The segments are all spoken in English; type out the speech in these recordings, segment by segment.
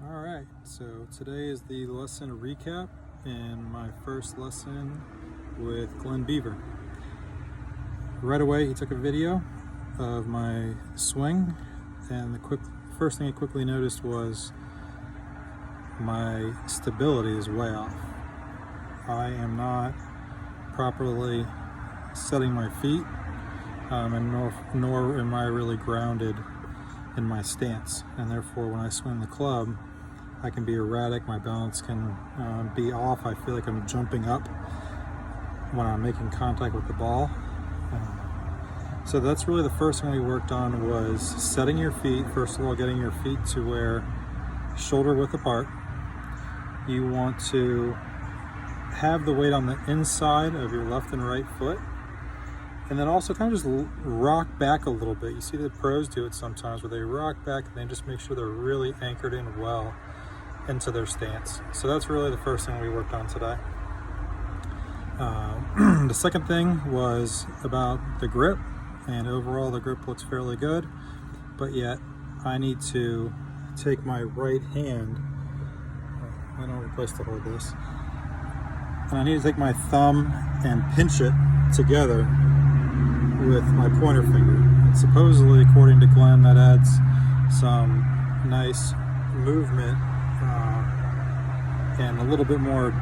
Alright, so today is the lesson recap and my first lesson with Glen Beaver. Right away he took a video of my swing, and the first thing he quickly noticed was my stability is way off. I am not properly setting my feet, and nor am I really grounded in my stance, and therefore when I swing the club I can be erratic, my balance can be off. I feel like I'm jumping up when I'm making contact with the ball. So that's really the first thing we worked on, was setting your feet. First of all, getting your feet to where shoulder width apart. You want to have the weight on the inside of your left and right foot, and then also kind of just rock back a little bit. You see the pros do it sometimes where they rock back and they just make sure they're really anchored in well into their stance. So that's really the first thing we worked on today. The second thing was about the grip, and overall the grip looks fairly good, but yet I need to take my right hand, I don't have a place to hold this, and I need to take my thumb and pinch it together with my pointer finger. And supposedly, according to Glen, that adds some nice movement and a little bit more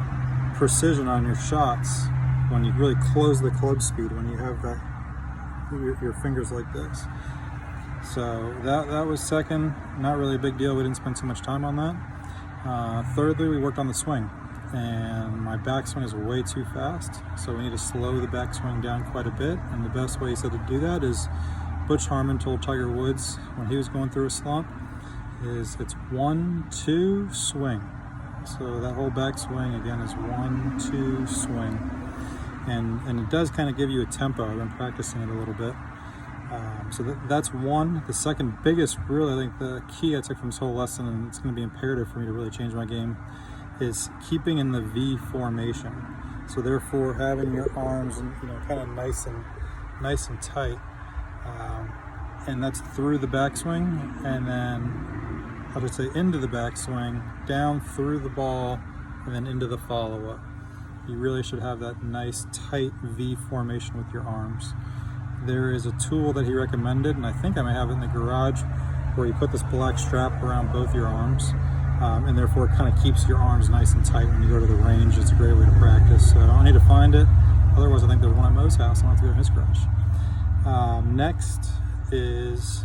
precision on your shots when you really close the club speed, when you have that your fingers like this. So that was second. Not really a big deal. We didn't spend too much time on that. Thirdly, we worked on the swing, and my backswing is way too fast, so we need to slow the backswing down quite a bit. And the best way he said to do that is Butch Harmon told Tiger Woods when he was going through a slump, is it's 1-2 swing. So that whole backswing again is 1-2 swing, and it does kind of give you a tempo. I've been practicing it a little bit. So that's one. The second biggest, really, I think the key I took from this whole lesson, and it's going to be imperative for me to really change my game, is keeping in the V formation. So therefore, having your arms, kind of nice and tight, and that's through the backswing, and then I'll just say into the backswing, down through the ball, and then into the follow-up. You really should have that nice tight V formation with your arms. There is a tool that he recommended, and I think I may have it in the garage, where you put this black strap around both your arms, and therefore it kind of keeps your arms nice and tight when you go to the range. It's a great way to practice. So I need to find it. Otherwise, I think there's one at Mo's house. I'll have to go to his garage. Next is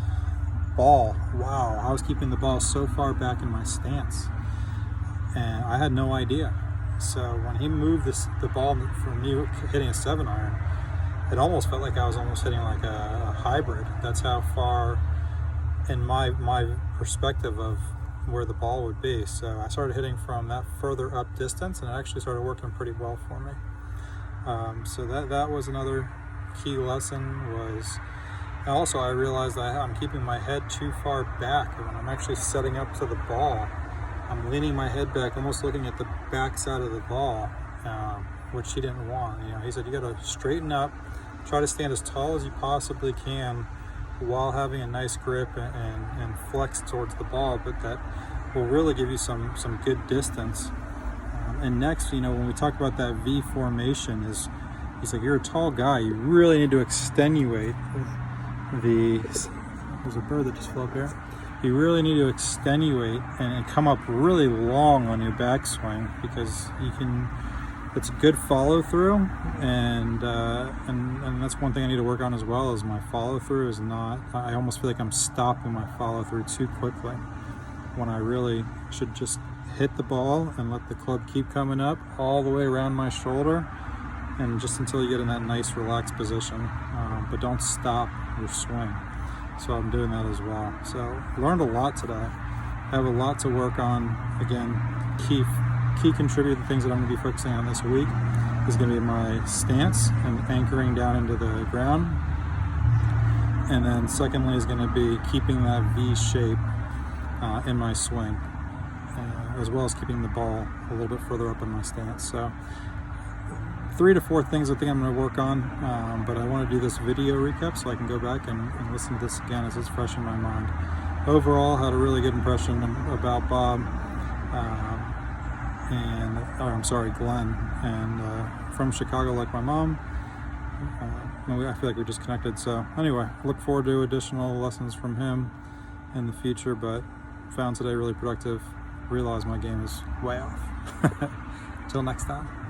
ball. Wow, I was keeping the ball so far back in my stance, and I had no idea. So when he moved the ball from me hitting a 7-iron, it almost felt like I was almost hitting like a hybrid. That's how far in my perspective of where the ball would be. So I started hitting from that further up distance, and it actually started working pretty well for me. So that was another key lesson. Was also, I realized that I'm keeping my head too far back. When I'm actually setting up to the ball, I'm leaning my head back, almost looking at the back side of the ball, which he didn't want. He said you got to straighten up, try to stand as tall as you possibly can while having a nice grip and flex towards the ball, but that will really give you some good distance. And next, when we talk about that V formation, he's like, you're a tall guy, you really need to extenuate there's a bird that just flew up here. You really need to extenuate and come up really long on your backswing, because it's a good follow through, and that's one thing I need to work on as well. Is my follow through is not. I almost feel like I'm stopping my follow through too quickly, when I really should just hit the ball and let the club keep coming up all the way around my shoulder, and just until you get in that nice relaxed position, but don't stop your swing. So I'm doing that as well. So learned a lot today. I have a lot to work on. Again, key contributor, the things that I'm going to be focusing on this week, is going to be my stance and anchoring down into the ground. And then secondly is going to be keeping that V shape in my swing, as well as keeping the ball a little bit further up in my stance. So 3 to 4 things I think I'm going to work on, but I want to do this video recap so I can go back and listen to this again as it's fresh in my mind. overall, had a really good impression about Bob, Glen, and from Chicago, like my mom. I feel like we just connected. So anyway, look forward to additional lessons from him in the future, but found today really productive. Realized my game is way off. Till next time.